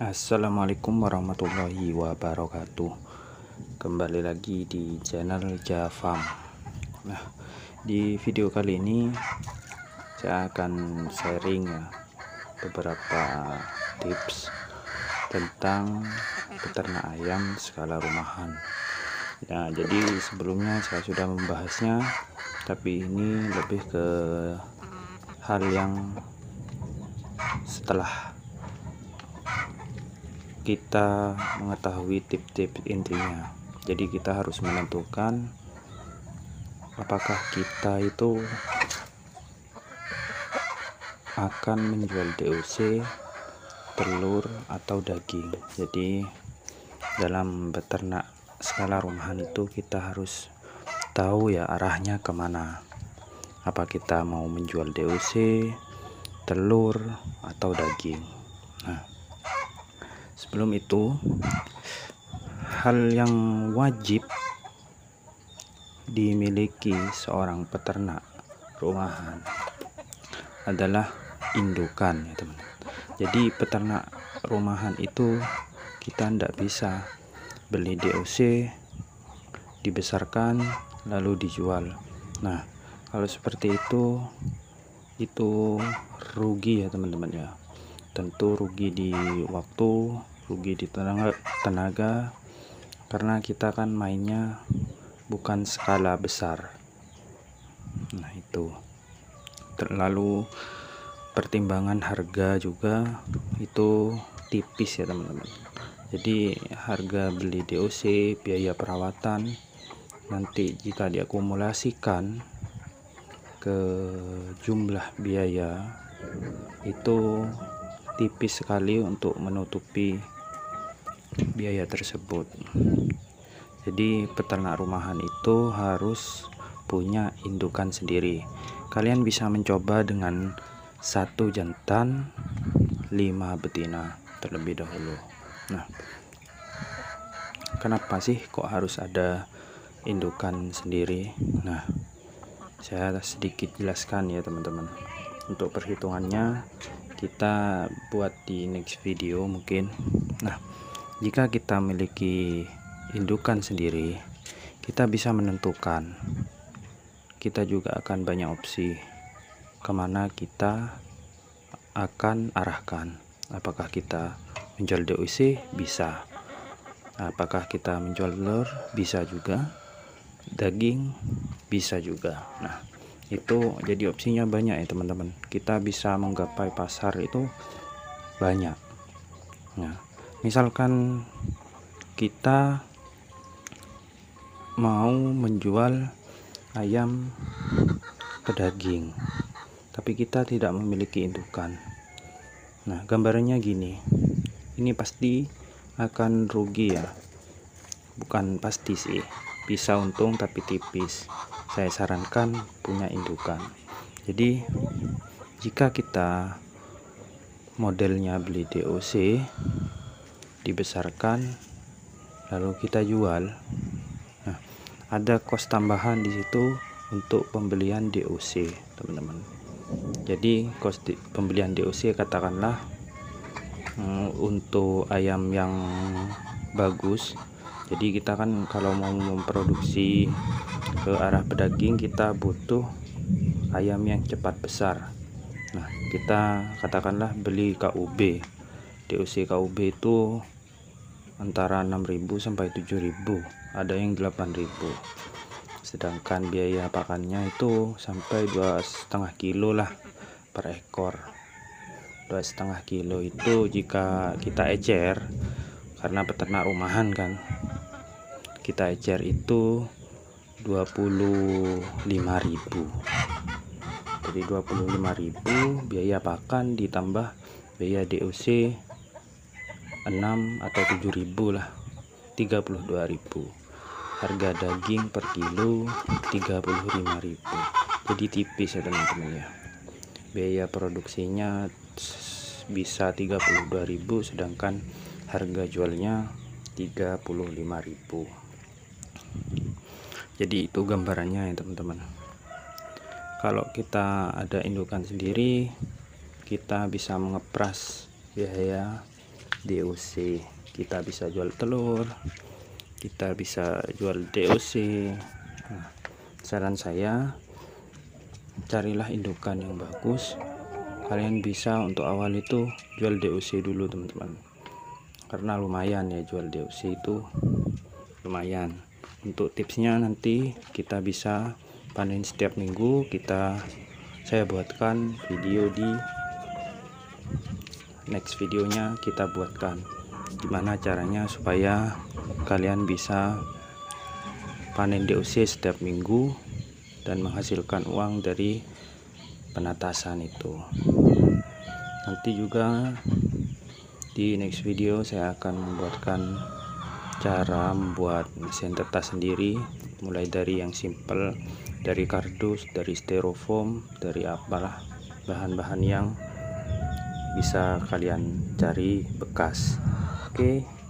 Assalamualaikum warahmatullahi wabarakatuh. Kembali lagi di channel Jafam. Nah, di video kali ini saya akan sharing beberapa tips tentang peternak ayam skala rumahan. Ya, jadi sebelumnya saya sudah membahasnya, tapi ini lebih ke hal yang setelah kita mengetahui tips-tips intinya. Jadi kita harus menentukan apakah kita itu akan menjual DOC, telur atau daging. Jadi dalam beternak skala rumahan itu kita harus tahu ya arahnya kemana. Apa kita mau menjual DOC, telur atau daging. Nah, sebelum itu, hal yang wajib dimiliki seorang peternak rumahan adalah indukan, ya teman. Jadi peternak rumahan itu kita tidak bisa beli DOC, dibesarkan lalu dijual. Nah, kalau seperti itu rugi ya teman-teman ya. Tentu rugi di waktu, rugi di tenaga, karena kita kan mainnya bukan skala besar. Nah, itu terlalu pertimbangan harga juga itu tipis ya teman-teman. Jadi harga beli DOC, biaya perawatan, nanti jika diakumulasikan ke jumlah biaya itu tipis sekali untuk menutupi biaya tersebut. Jadi peternak rumahan itu harus punya indukan sendiri. Kalian bisa mencoba dengan 1 jantan 5 betina terlebih dahulu. Nah, kenapa sih kok harus ada indukan sendiri? Nah, saya sedikit jelaskan ya teman-teman. Untuk perhitungannya kita buat di next video mungkin. Nah, jika kita memiliki indukan sendiri, kita bisa menentukan, kita juga akan banyak opsi kemana kita akan arahkan. Apakah kita menjual DOC? Bisa. Apakah kita menjual telur? Bisa juga. Daging? Bisa juga. Nah, itu jadi opsinya banyak ya teman-teman. Kita bisa menggapai pasar itu banyak. Nah, misalkan kita mau menjual ayam pedaging, tapi kita tidak memiliki indukan. Nah, gambarannya gini, ini pasti akan rugi ya. Bukan pasti sih, bisa untung tapi tipis. Saya sarankan punya indukan. Jadi jika kita modelnya beli DOC, dibesarkan lalu kita jual, nah, ada kos tambahan di situ untuk pembelian DOC teman-teman. Jadi kos pembelian DOC katakanlah untuk ayam yang bagus. Jadi kita kan kalau mau memproduksi ke arah pedaging, kita butuh ayam yang cepat besar. Nah, kita katakanlah beli KUB. DOC KUB itu antara 6.000 sampai 7.000, ada yang 8.000. Sedangkan biaya pakannya itu sampai 2,5 kilo lah per ekor. 2,5 kilo itu jika kita ecer, karena peternak rumahan kan, kita ecer itu 25.000. Jadi 25.000 biaya pakan ditambah biaya DOC 6 atau 7.000 lah, 32.000. Harga daging per kilo 35.000. Jadi tipis ya teman-teman ya. Biaya produksinya bisa 32.000, sedangkan harga jualnya 35.000. Jadi itu gambarannya ya teman-teman. Kalau kita ada indukan sendiri, kita bisa mengepras biaya DOC. Kita bisa jual telur, kita bisa jual DOC. Nah, saran saya, carilah indukan yang bagus. Kalian bisa untuk awal itu jual DOC dulu teman-teman, karena lumayan ya, jual DOC itu lumayan. Untuk tipsnya nanti kita bisa panen setiap minggu. Saya buatkan video di next videonya, kita buatkan gimana caranya supaya kalian bisa panen DOC setiap minggu dan menghasilkan uang dari penatasan itu. Nanti juga di next video saya akan membuatkan cara membuat mesin tetas sendiri, mulai dari yang simple, dari kardus, dari styrofoam, dari apalah bahan-bahan yang bisa kalian cari bekas. Oke.